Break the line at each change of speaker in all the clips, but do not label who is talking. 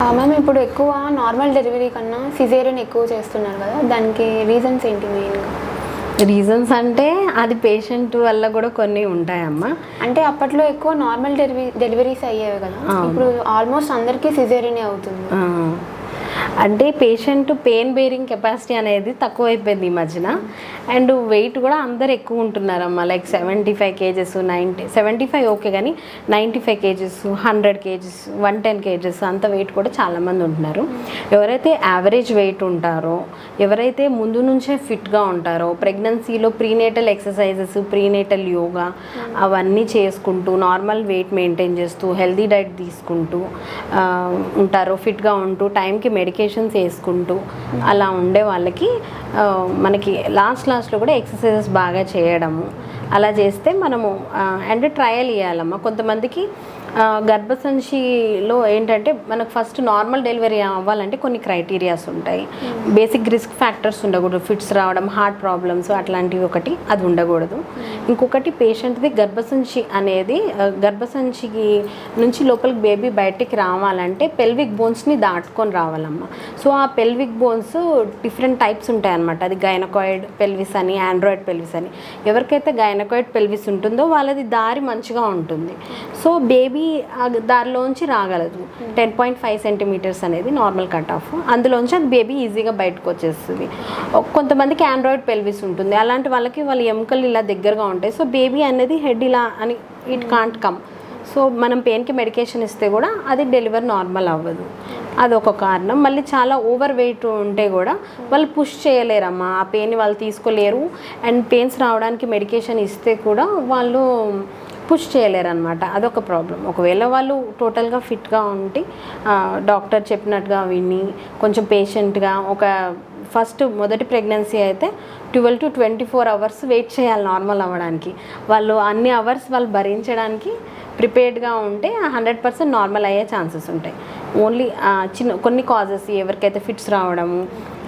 Ma'am ఇప్పుడు ఎక్కువ normal delivery కన్నా సిజేరియన్ ఎక్కువ చేస్తున్నారు కదా, దానికి రీజన్స్ ఏంటి మెయిన్గా?
రీజన్స్ అంటే అది పేషెంట్ వల్ల కూడా కొన్ని ఉంటాయమ్మా.
అంటే అప్పట్లో ఎక్కువ నార్మల్ డెలివరీస్ అయ్యేవి కదా, ఇప్పుడు ఆల్మోస్ట్ అందరికీ సిజేరియనే అవుతుంది.
అంటే పేషెంట్ పెయిన్ బేరింగ్ కెపాసిటీ అనేది తక్కువైపోయింది ఈ మధ్యన. అండ్ వెయిట్ కూడా అందరు ఎక్కువ ఉంటున్నారమ్మా. లైక్ 75 kgs, 75 ఓకే, కానీ 95 kgs, 100 kgs, 110 kgs అంత వెయిట్ కూడా చాలామంది ఉంటున్నారు. ఎవరైతే యావరేజ్ వెయిట్ ఉంటారో, ఎవరైతే ముందు నుంచే ఫిట్గా ఉంటారో, ప్రెగ్నెన్సీలో ప్రీనేటల్ ఎక్సర్సైజెస్, ప్రీనేటల్ యోగా అవన్నీ చేసుకుంటూ నార్మల్ వెయిట్ మెయింటైన్ చేస్తూ హెల్దీ డైట్ తీసుకుంటూ ఉంటారో, ఫిట్గా ఉంటూ టైంకి మెడికేషన్స్ వేసుకుంటూ అలా ఉండే వాళ్ళకి మనకి లాస్ట్లో కూడా ఎక్సర్సైజెస్ బాగా చేయడము అలా చేస్తే మనము అండ్ ట్రయల్ ఇవ్వాలమ్మా. కొంతమందికి గర్భసంచిలో ఏంటంటే మనకు ఫస్ట్ నార్మల్ డెలివరీ అవ్వాలంటే కొన్ని క్రైటీరియాస్ ఉంటాయి. బేసిక్ రిస్క్ ఫ్యాక్టర్స్ ఉండకూడదు, ఫిట్స్ రావడం, హార్ట్ ప్రాబ్లమ్స్ అట్లాంటివి ఒకటి అది ఉండకూడదు. ఇంకొకటి పేషెంట్ది గర్భసంచి అనేది గర్భసంచికి నుంచి లోపలికి బేబీ బయటికి రావాలంటే పెల్విక్ బోన్స్ని దాటుకొని రావాలమ్మా. సో ఆ పెల్విక్ బోన్స్ డిఫరెంట్ టైప్స్ ఉంటాయన్నమాట. అది గైనకాయిడ్ పెల్విస్ అని, ఆండ్రాయిడ్ పెల్విస్ అని. ఎవరికైతే గైనకాయిడ్ పెల్విస్ ఉంటుందో వాళ్ళది దారి మంచిగా ఉంటుంది. సో బేబీ దారిలోంచి రాగలదు. 10.5 centimeters అనేది నార్మల్ కట్ ఆఫ్, అందులోంచి అది బేబీ ఈజీగా బయటకు వచ్చేస్తుంది. కొంతమందికి ఆండ్రాయిడ్ పెల్విస్ ఉంటుంది, అలాంటి వాళ్ళకి వాళ్ళ ఎముకలు ఇలా దగ్గరగా ఉంటాయి. సో బేబీ అనేది హెడ్ ఇలా అని ఇట్ కాంట్ కమ్. సో మనం పెయిన్కి మెడికేషన్ ఇస్తే కూడా అది డెలివరీ నార్మల్ అవ్వదు. అదొక కారణం. మళ్ళీ చాలా ఓవర్ వెయిట్ ఉంటే కూడా వాళ్ళు పుష్ చేయలేరమ్మా, ఆ పెయిన్ వాళ్ళు తీసుకోలేరు. అండ్ పెయిన్స్ రావడానికి మెడికేషన్ ఇస్తే కూడా వాళ్ళు పుష్ చేయలేరు అనమాట. అదొక ప్రాబ్లం. ఒకవేళ వాళ్ళు టోటల్గా ఫిట్గా ఉండి డాక్టర్ చెప్పినట్టుగా విని కొంచెం పేషెంట్గా ఫస్ట్ మొదటి ప్రెగ్నెన్సీ అయితే 12 to 24 hours వెయిట్ చేయాలి నార్మల్ అవ్వడానికి. వాళ్ళు అన్ని అవర్స్ వాళ్ళు భరించడానికి ప్రిపేర్డ్గా ఉంటే 100% నార్మల్ అయ్యే ఛాన్సెస్ ఉంటాయి. ఓన్లీ కొన్ని కాజెస్, ఎవరికైతే ఫిట్స్ రావడము,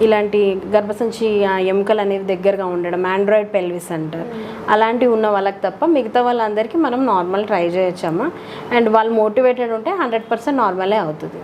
ఇలాంటి గర్భసంచి ఎముకలు అనేవి దగ్గరగా ఉండడం, ఆండ్రాయిడ్ పెల్విస్ అంటారు, అలాంటివి ఉన్న వాళ్ళకి తప్ప మిగతా వాళ్ళందరికీ మనం నార్మల్ ట్రై చేయొచ్చమ్మా. అండ్ వాళ్ళు మోటివేటెడ్ ఉంటే 100% నార్మలే అవుతుంది.